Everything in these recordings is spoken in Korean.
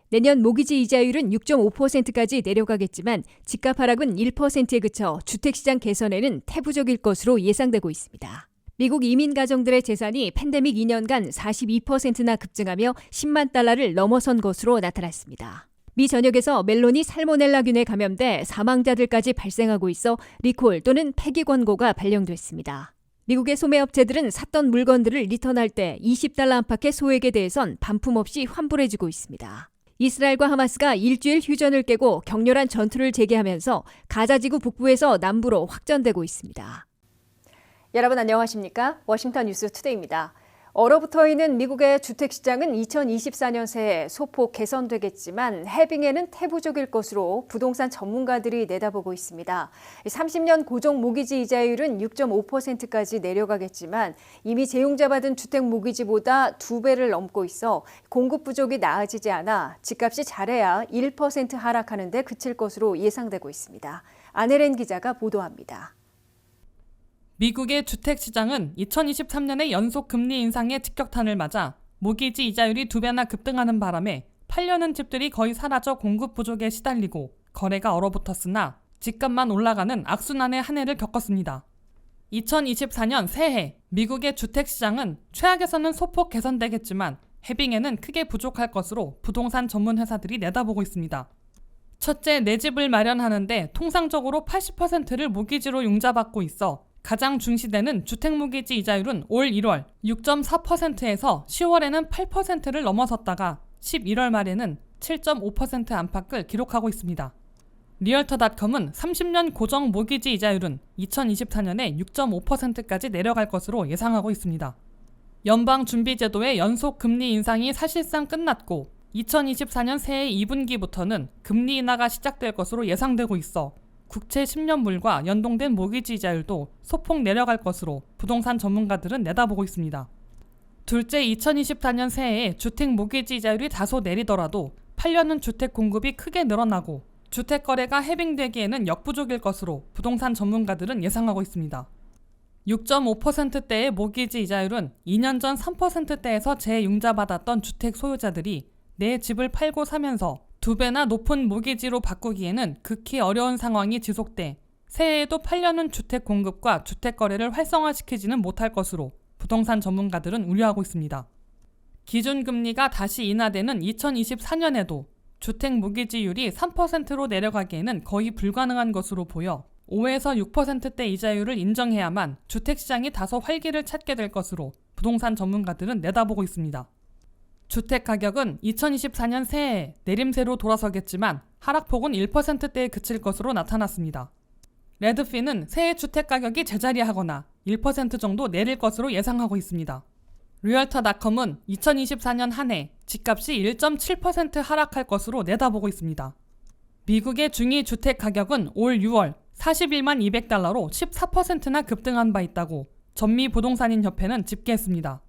내년 모기지 이자율은 6.5%까지 내려가겠지만 집값 하락은 1%에 그쳐 주택시장 개선에는 태부적일 것으로 예상되고 있습니다. 미국 이민 가정들의 재산이 팬데믹 2년간 42%나 급증하며 10만 달러를 넘어선 것으로 나타났습니다. 미 전역에서 멜론이 살모넬라균에 감염돼 사망자들까지 발생하고 있어 리콜 또는 폐기 권고가 발령됐습니다. 미국의 소매업체들은 샀던 물건들을 리턴할 때 20달러 안팎의 소액에 대해선 반품 없이 환불해주고 있습니다. 이스라엘과 하마스가 일주일 휴전을 깨고 격렬한 전투를 재개하면서 가자지구 북부에서 남부로 확전되고 있습니다. 여러분 안녕하십니까? 워싱턴 뉴스 투데이입니다. 얼어붙어 있는 미국의 주택시장은 2024년 새해 소폭 개선되겠지만 해빙에는 태부적일 것으로 부동산 전문가들이 내다보고 있습니다. 30년 고정 모기지 이자율은 6.5%까지 내려가겠지만 이미 재용자 받은 주택 모기지보다 2배를 넘고 있어 공급 부족이 나아지지 않아 집값이 잘해야 1% 하락하는 데 그칠 것으로 예상되고 있습니다. 안혜렌 기자가 보도합니다. 미국의 주택시장은 2023년의 연속 금리 인상의 직격탄을 맞아 모기지 이자율이 2배나 급등하는 바람에 팔려는 집들이 거의 사라져 공급 부족에 시달리고 거래가 얼어붙었으나 집값만 올라가는 악순환의 한 해를 겪었습니다. 2024년 새해 미국의 주택시장은 최악에서는 소폭 개선되겠지만 해빙에는 크게 부족할 것으로 부동산 전문 회사들이 내다보고 있습니다. 첫째, 내 집을 마련하는데 통상적으로 80%를 모기지로 융자받고 있어 가장 중시되는 주택모기지 이자율은 올 1월 6.4%에서 10월에는 8%를 넘어섰다가 11월 말에는 7.5% 안팎을 기록하고 있습니다. 리얼터닷컴은 30년 고정 모기지 이자율은 2024년에 6.5%까지 내려갈 것으로 예상하고 있습니다. 연방준비제도의 연속 금리 인상이 사실상 끝났고 2024년 새해 2분기부터는 금리 인하가 시작될 것으로 예상되고 있어 국채 10년물과 연동된 모기지 이자율도 소폭 내려갈 것으로 부동산 전문가들은 내다보고 있습니다. 둘째, 2024년 새해에 주택 모기지 이자율이 다소 내리더라도 팔려는 주택 공급이 크게 늘어나고 주택 거래가 해빙되기에는 역부족일 것으로 부동산 전문가들은 예상하고 있습니다. 6.5%대의 모기지 이자율은 2년 전 3%대에서 재융자받았던 주택 소유자들이 내 집을 팔고 사면서 2배나 높은 모기지로 바꾸기에는 극히 어려운 상황이 지속돼 새해에도 팔려는 주택 공급과 주택 거래를 활성화시키지는 못할 것으로 부동산 전문가들은 우려하고 있습니다. 기준금리가 다시 인하되는 2024년에도 주택 모기지율이 3%로 내려가기에는 거의 불가능한 것으로 보여 5에서 6%대 이자율을 인정해야만 주택시장이 다소 활기를 찾게 될 것으로 부동산 전문가들은 내다보고 있습니다. 주택 가격은 2024년 새해에 내림세로 돌아서겠지만 하락폭은 1%대에 그칠 것으로 나타났습니다. 레드핀은 새해 주택 가격이 제자리하거나 1% 정도 내릴 것으로 예상하고 있습니다. 리얼터닷컴은 2024년 한 해 집값이 1.7% 하락할 것으로 내다보고 있습니다. 미국의 중위 주택 가격은 올 6월 41만 200달러로 14%나 급등한 바 있다고 전미부동산인협회는 집계했습니다.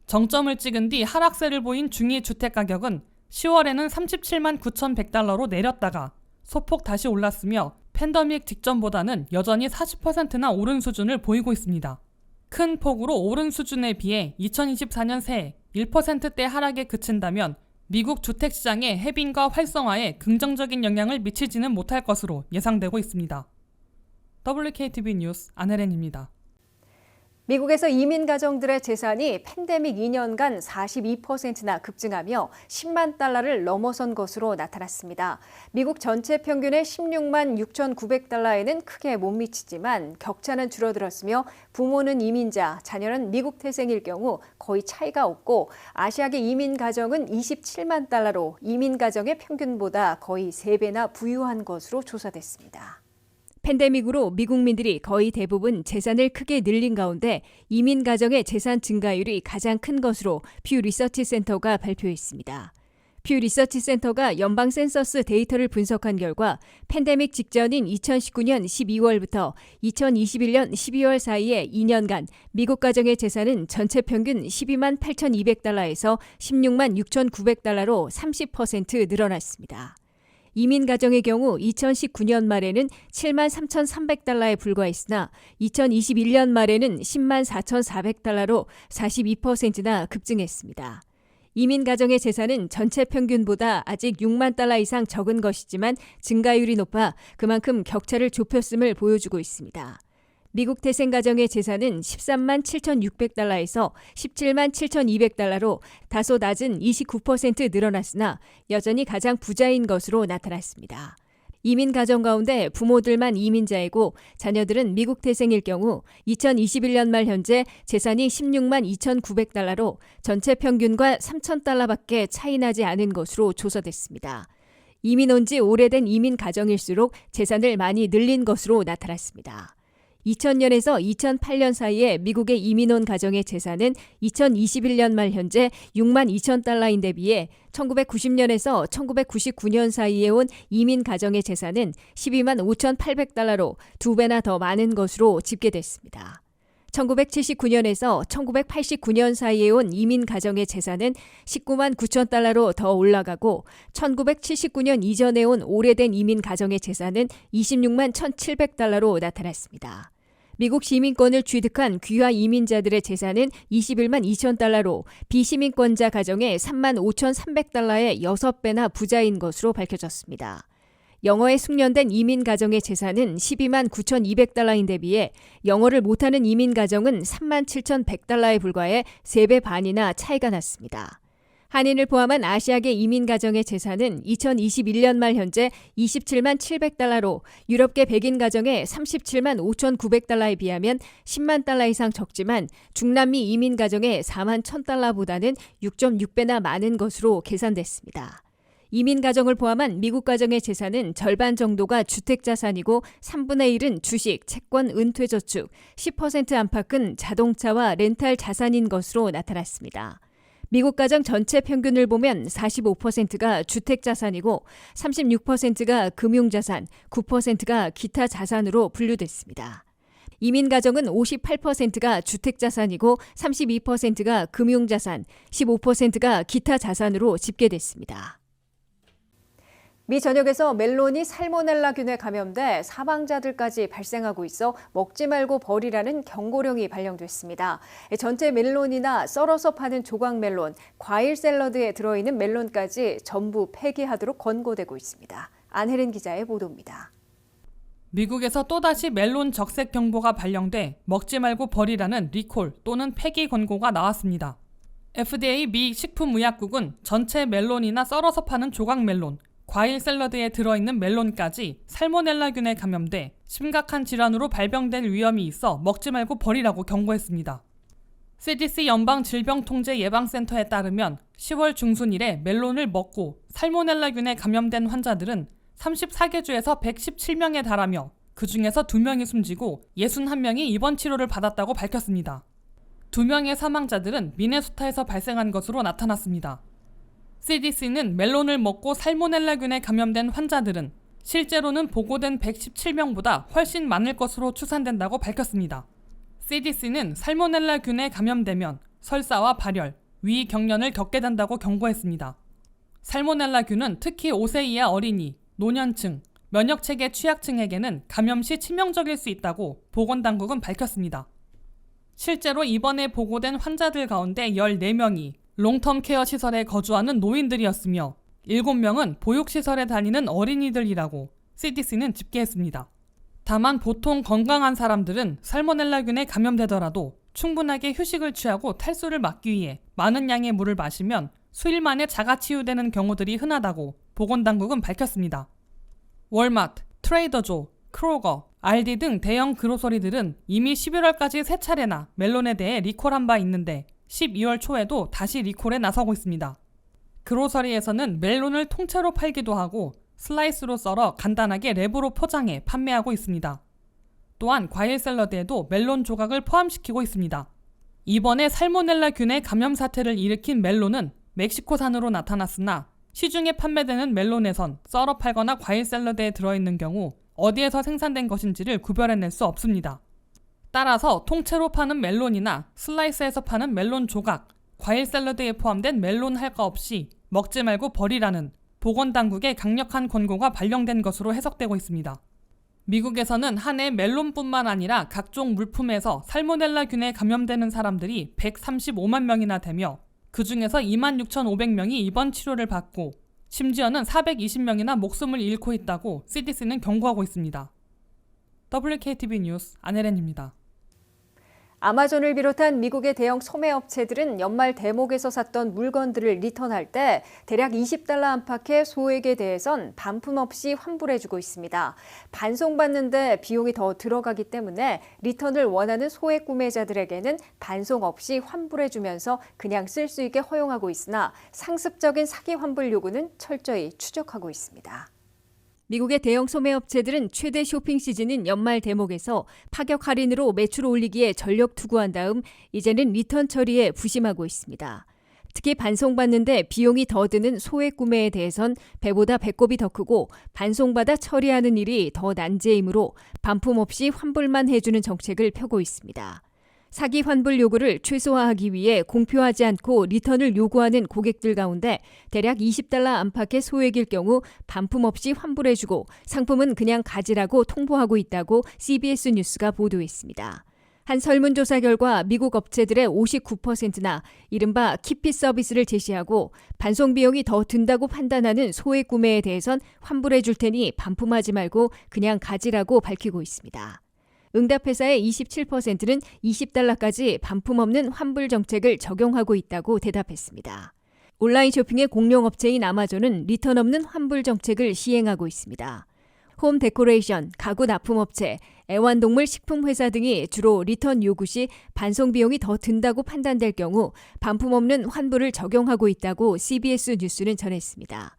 정점을 찍은 뒤 하락세를 보인 중위 주택 가격은 10월에는 37만 9,100달러로 내렸다가 소폭 다시 올랐으며 팬데믹 직전보다는 여전히 40%나 오른 수준을 보이고 있습니다. 큰 폭으로 오른 수준에 비해 2024년 새해 1%대 하락에 그친다면 미국 주택시장의 해빙과 활성화에 긍정적인 영향을 미치지는 못할 것으로 예상되고 있습니다. WKTV 뉴스 안혜렌입니다. 미국에서 이민 가정들의 재산이 팬데믹 2년간 42%나 급증하며 10만 달러를 넘어선 것으로 나타났습니다. 미국 전체 평균의 16만 6,900달러에는 크게 못 미치지만 격차는 줄어들었으며 부모는 이민자, 자녀는 미국 태생일 경우 거의 차이가 없고 아시아계 이민 가정은 27만 달러로 이민 가정의 평균보다 거의 3배나 부유한 것으로 조사됐습니다. 팬데믹으로 미국민들이 거의 대부분 재산을 크게 늘린 가운데 이민 가정의 재산 증가율이 가장 큰 것으로 퓨 리서치 센터가 발표했습니다. 퓨 리서치 센터가 연방 센서스 데이터를 분석한 결과 팬데믹 직전인 2019년 12월부터 2021년 12월 사이에 2년간 미국 가정의 재산은 전체 평균 12만 8,200달러에서 16만 6,900달러로 30% 늘어났습니다. 이민 가정의 경우 2019년 말에는 7만 3,300달러에 불과했으나 2021년 말에는 10만 4,400달러로 42%나 급증했습니다. 이민 가정의 재산은 전체 평균보다 아직 6만 달러 이상 적은 것이지만 증가율이 높아 그만큼 격차를 좁혔음을 보여주고 있습니다. 미국 태생 가정의 재산은 13만 7,600달러에서 17만 7,200달러로 다소 낮은 29% 늘어났으나 여전히 가장 부자인 것으로 나타났습니다. 이민 가정 가운데 부모들만 이민자이고 자녀들은 미국 태생일 경우 2021년 말 현재 재산이 16만 2,900달러로 전체 평균과 3,000달러밖에 차이 나지 않은 것으로 조사됐습니다. 이민 온 지 오래된 이민 가정일수록 재산을 많이 늘린 것으로 나타났습니다. 2000년에서 2008년 사이에 미국의 이민 온 가정의 재산은 2021년 말 현재 6만 2천 달러인 데 비해 1990년에서 1999년 사이에 온 이민 가정의 재산은 12만 5,800달러로 2배나 더 많은 것으로 집계됐습니다. 1979년에서 1989년 사이에 온 이민 가정의 재산은 19만 9천 달러로 더 올라가고 1979년 이전에 온 오래된 이민 가정의 재산은 26만 1,700달러로 나타났습니다. 미국 시민권을 취득한 귀화 이민자들의 재산은 21만 2천 달러로 비시민권자 가정의 3만 5,300달러의 6배나 부자인 것으로 밝혀졌습니다. 영어에 숙련된 이민 가정의 재산은 12만 9,200달러인 데 비해 영어를 못하는 이민 가정은 3만 7,100달러에 불과해 3배 반이나 차이가 났습니다. 한인을 포함한 아시아계 이민 가정의 재산은 2021년 말 현재 27만 700달러로 유럽계 백인 가정의 37만 5,900달러에 비하면 10만 달러 이상 적지만 중남미 이민 가정의 4만 1,000달러보다는 6.6배나 많은 것으로 계산됐습니다. 이민 가정을 포함한 미국 가정의 재산은 절반 정도가 주택 자산이고 3분의 1은 주식, 채권, 은퇴저축, 10% 안팎은 자동차와 렌탈 자산인 것으로 나타났습니다. 미국 가정 전체 평균을 보면 45%가 주택 자산이고 36%가 금융자산, 9%가 기타 자산으로 분류됐습니다. 이민 가정은 58%가 주택 자산이고 32%가 금융자산, 15%가 기타 자산으로 집계됐습니다. 미 전역에서 멜론이 살모넬라균에 감염돼 사망자들까지 발생하고 있어 먹지 말고 버리라는 경고령이 발령됐습니다. 전체 멜론이나 썰어서 파는 조각 멜론, 과일 샐러드에 들어있는 멜론까지 전부 폐기하도록 권고되고 있습니다. 안혜린 기자의 보도입니다. 미국에서 또다시 멜론 적색 경보가 발령돼 먹지 말고 버리라는 리콜 또는 폐기 권고가 나왔습니다. FDA 미 식품의약국은 전체 멜론이나 썰어서 파는 조각 멜론, 과일 샐러드에 들어있는 멜론까지 살모넬라균에 감염돼 심각한 질환으로 발병될 위험이 있어 먹지 말고 버리라고 경고했습니다. CDC 연방질병통제예방센터에 따르면 10월 중순 이래 멜론을 먹고 살모넬라균에 감염된 환자들은 34개 주에서 117명에 달하며 그 중에서 2명이 숨지고 61명이 입원 치료를 받았다고 밝혔습니다. 2명의 사망자들은 미네소타에서 발생한 것으로 나타났습니다. CDC는 멜론을 먹고 살모넬라균에 감염된 환자들은 실제로는 보고된 117명보다 훨씬 많을 것으로 추산된다고 밝혔습니다. CDC는 살모넬라균에 감염되면 설사와 발열, 위 경련을 겪게 된다고 경고했습니다. 살모넬라균은 특히 5세 이하 어린이, 노년층, 면역체계 취약층에게는 감염 시 치명적일 수 있다고 보건당국은 밝혔습니다. 실제로 이번에 보고된 환자들 가운데 14명이 롱텀 케어 시설에 거주하는 노인들이었으며 7명은 보육시설에 다니는 어린이들이라고 CDC는 집계했습니다. 다만 보통 건강한 사람들은 살모넬라균에 감염되더라도 충분하게 휴식을 취하고 탈수를 막기 위해 많은 양의 물을 마시면 수일 만에 자가치유되는 경우들이 흔하다고 보건당국은 밝혔습니다. 월마트, 트레이더조, 크로거, 알디 등 대형 그로서리들은 이미 11월까지 3차례나 멜론에 대해 리콜한 바 있는데 12월 초에도 다시 리콜에 나서고 있습니다. 그로서리에서는 멜론을 통째로 팔기도 하고 슬라이스로 썰어 간단하게 랩으로 포장해 판매하고 있습니다. 또한 과일 샐러드에도 멜론 조각을 포함시키고 있습니다. 이번에 살모넬라균의 감염 사태를 일으킨 멜론은 멕시코산으로 나타났으나 시중에 판매되는 멜론에선 썰어 팔거나 과일 샐러드에 들어있는 경우 어디에서 생산된 것인지를 구별해낼 수 없습니다. 따라서 통째로 파는 멜론이나 슬라이스해서 파는 멜론 조각, 과일 샐러드에 포함된 멜론 할 거 없이 먹지 말고 버리라는 보건당국의 강력한 권고가 발령된 것으로 해석되고 있습니다. 미국에서는 한 해 멜론뿐만 아니라 각종 물품에서 살모넬라균에 감염되는 사람들이 135만 명이나 되며 그 중에서 26,500명이 입원 치료를 받고 심지어는 420명이나 목숨을 잃고 있다고 CDC는 경고하고 있습니다. WKTV 뉴스 안혜린입니다. 아마존을 비롯한 미국의 대형 소매업체들은 연말 대목에서 샀던 물건들을 리턴할 때 대략 $20 안팎의 소액에 대해선 반품 없이 환불해주고 있습니다. 반송받는데 비용이 더 들어가기 때문에 리턴을 원하는 소액 구매자들에게는 반송 없이 환불해주면서 그냥 쓸 수 있게 허용하고 있으나 상습적인 사기 환불 요구는 철저히 추적하고 있습니다. 미국의 대형 소매업체들은 최대 쇼핑 시즌인 연말 대목에서 파격 할인으로 매출을 올리기에 전력 투구한 다음 이제는 리턴 처리에 부심하고 있습니다. 특히 반송받는데 비용이 더 드는 소액 구매에 대해선 배보다 배꼽이 더 크고 반송받아 처리하는 일이 더 난제이므로 반품 없이 환불만 해주는 정책을 펴고 있습니다. 사기 환불 요구를 최소화하기 위해 공표하지 않고 리턴을 요구하는 고객들 가운데 대략 $20 안팎의 소액일 경우 반품 없이 환불해주고 상품은 그냥 가지라고 통보하고 있다고 CBS 뉴스가 보도했습니다. 한 설문조사 결과 미국 업체들의 59%나 이른바 키핏 서비스를 제시하고 반송 비용이 더 든다고 판단하는 소액 구매에 대해선 환불해 줄 테니 반품하지 말고 그냥 가지라고 밝히고 있습니다. 응답회사의 27%는 $20까지 반품 없는 환불 정책을 적용하고 있다고 대답했습니다. 온라인 쇼핑의 공룡업체인 아마존은 리턴 없는 환불 정책을 시행하고 있습니다. 홈 데코레이션, 가구 납품업체, 애완동물 식품회사 등이 주로 리턴 요구 시 반송 비용이 더 든다고 판단될 경우 반품 없는 환불을 적용하고 있다고 CBS 뉴스는 전했습니다.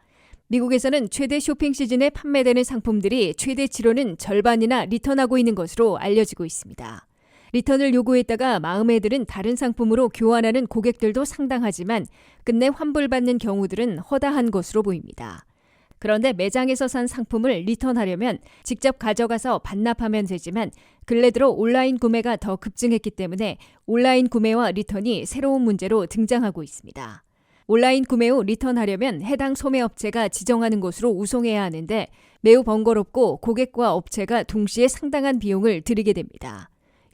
미국에서는 최대 쇼핑 시즌에 판매되는 상품들이 최대치로는 절반이나 리턴하고 있는 것으로 알려지고 있습니다. 리턴을 요구했다가 마음에 드는 다른 상품으로 교환하는 고객들도 상당하지만 끝내 환불받는 경우들은 허다한 것으로 보입니다. 그런데 매장에서 산 상품을 리턴하려면 직접 가져가서 반납하면 되지만 근래 들어 온라인 구매가 더 급증했기 때문에 온라인 구매와 리턴이 새로운 문제로 등장하고 있습니다. 온라인 구매 후 리턴하려면 해당 소매업체가 지정하는 곳으로 우송해야 하는데 매우 번거롭고 고객과 업체가 동시에 상당한 비용을 들이게 됩니다.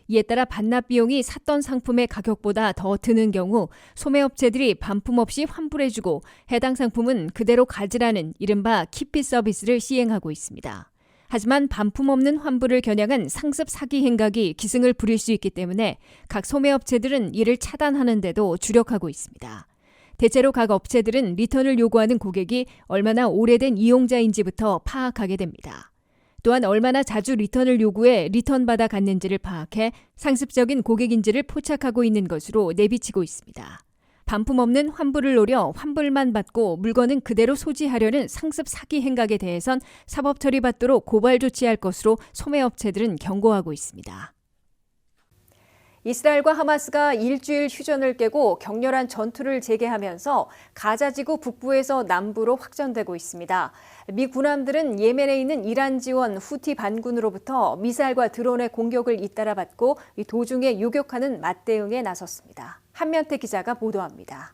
이에 따라 반납 비용이 샀던 상품의 가격보다 더 드는 경우 소매업체들이 반품 없이 환불해주고 해당 상품은 그대로 가지라는 이른바 키핏 서비스를 시행하고 있습니다. 하지만 반품 없는 환불을 겨냥한 상습 사기 행각이 기승을 부릴 수 있기 때문에 각 소매업체들은 이를 차단하는 데도 주력하고 있습니다. 대체로 각 업체들은 리턴을 요구하는 고객이 얼마나 오래된 이용자인지부터 파악하게 됩니다. 또한 얼마나 자주 리턴을 요구해 리턴받아 갔는지를 파악해 상습적인 고객인지를 포착하고 있는 것으로 내비치고 있습니다. 반품 없는 환불을 노려 환불만 받고 물건은 그대로 소지하려는 상습 사기 행각에 대해선 사법 처리받도록 고발 조치할 것으로 소매업체들은 경고하고 있습니다. 이스라엘과 하마스가 일주일 휴전을 깨고 격렬한 전투를 재개하면서 가자지구 북부에서 남부로 확전되고 있습니다. 미 군함들은 예멘에 있는 이란 지원 후티 반군으로부터 미사일과 드론의 공격을 잇따라 받고 도중에 요격하는 맞대응에 나섰습니다. 한면태 기자가 보도합니다.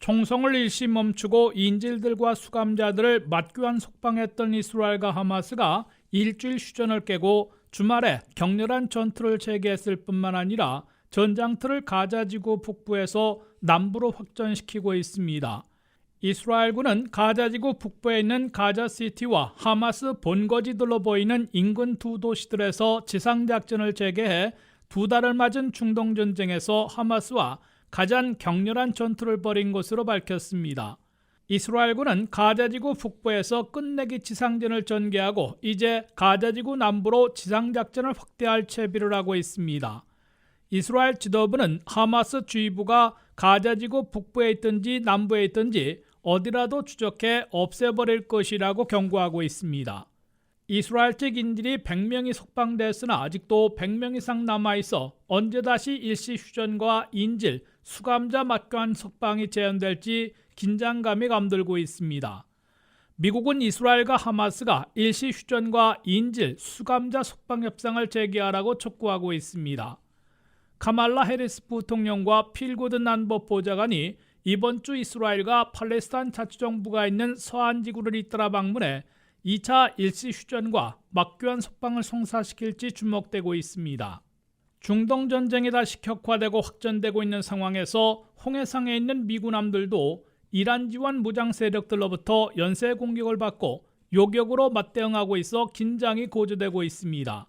총성을 일시 멈추고 인질들과 수감자들을 맞교환 속방했던 이스라엘과 하마스가 일주일 휴전을 깨고 주말에 격렬한 전투를 재개했을 뿐만 아니라 전장터를 가자지구 북부에서 남부로 확전시키고 있습니다. 이스라엘군은 가자지구 북부에 있는 가자시티와 하마스 본거지들로 보이는 인근 두 도시들에서 지상작전을 재개해 두 달을 맞은 중동전쟁에서 하마스와 가장 격렬한 전투를 벌인 것으로 밝혔습니다. 이스라엘군은 가자지구 북부에서 끝내기 지상전을 전개하고 이제 가자지구 남부로 지상작전을 확대할 채비를 하고 있습니다. 이스라엘 지도부는 하마스 지휘부가 가자지구 북부에 있든지 남부에 있든지 어디라도 추적해 없애버릴 것이라고 경고하고 있습니다. 이스라엘 측 인질이 100명이 석방됐으나 아직도 100명 이상 남아있어 언제 다시 일시 휴전과 인질, 수감자 막관 석방이 재현될지 긴장감이 감돌고 있습니다. 미국은 이스라엘과 하마스가 일시 휴전과 인질, 수감자 석방 협상을 재개하라고 촉구하고 있습니다. 카말라 해리스 부통령과 필 고든 안보보좌관이 이번 주 이스라엘과 팔레스타인 자치정부가 있는 서한 지구를 잇따라 방문해 2차 일시 휴전과 막교환 석방을 성사시킬지 주목되고 있습니다. 중동 전쟁이 다시 격화되고 확전되고 있는 상황에서 홍해상에 있는 미군함들도 이란 지원 무장 세력들로부터 연쇄 공격을 받고 요격으로 맞대응하고 있어 긴장이 고조되고 있습니다.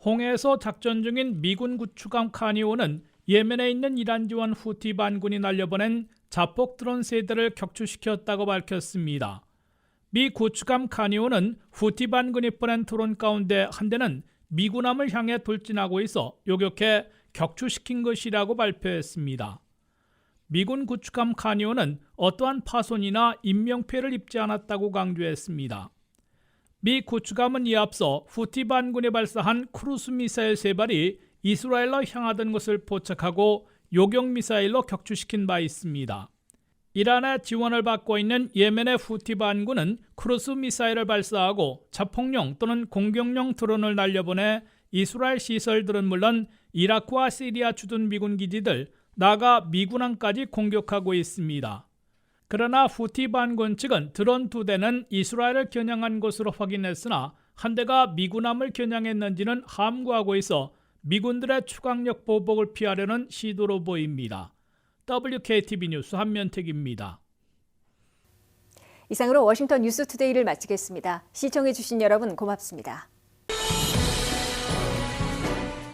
홍해에서 작전 중인 미군 구축함 카니오는 예멘에 있는 이란 지원 후티 반군이 날려보낸 자폭 드론 세대를 격추시켰다고 밝혔습니다. 미 구축함 카니오는 후티 반군이 보낸 드론 가운데 한 대는 미군함을 향해 돌진하고 있어 요격해 격추시킨 것이라고 발표했습니다. 미군 구축함 카니오는 어떠한 파손이나 인명피해를 입지 않았다고 강조했습니다. 미 구축함은 이에 앞서 후티 반군이 발사한 크루즈 미사일 3발이 이스라엘로 향하던 것을 포착하고 요격 미사일로 격추시킨 바 있습니다. 이란의 지원을 받고 있는 예멘의 후티 반군은 크루즈 미사일을 발사하고 자폭용 또는 공격용 드론을 날려보내 이스라엘 시설들은 물론 이라크와 시리아 주둔 미군 기지들, 나아가 미군함까지 공격하고 있습니다. 그러나 후티 반군 측은 드론 2대는 이스라엘을 겨냥한 것으로 확인했으나 한 대가 미군함을 겨냥했는지는 함구하고 있어 미군들의 추강력 보복을 피하려는 시도로 보입니다. WKTV 뉴스 한면택입니다. 이상으로 워싱턴 뉴스투데이를 마치겠습니다. 시청해주신 여러분 고맙습니다.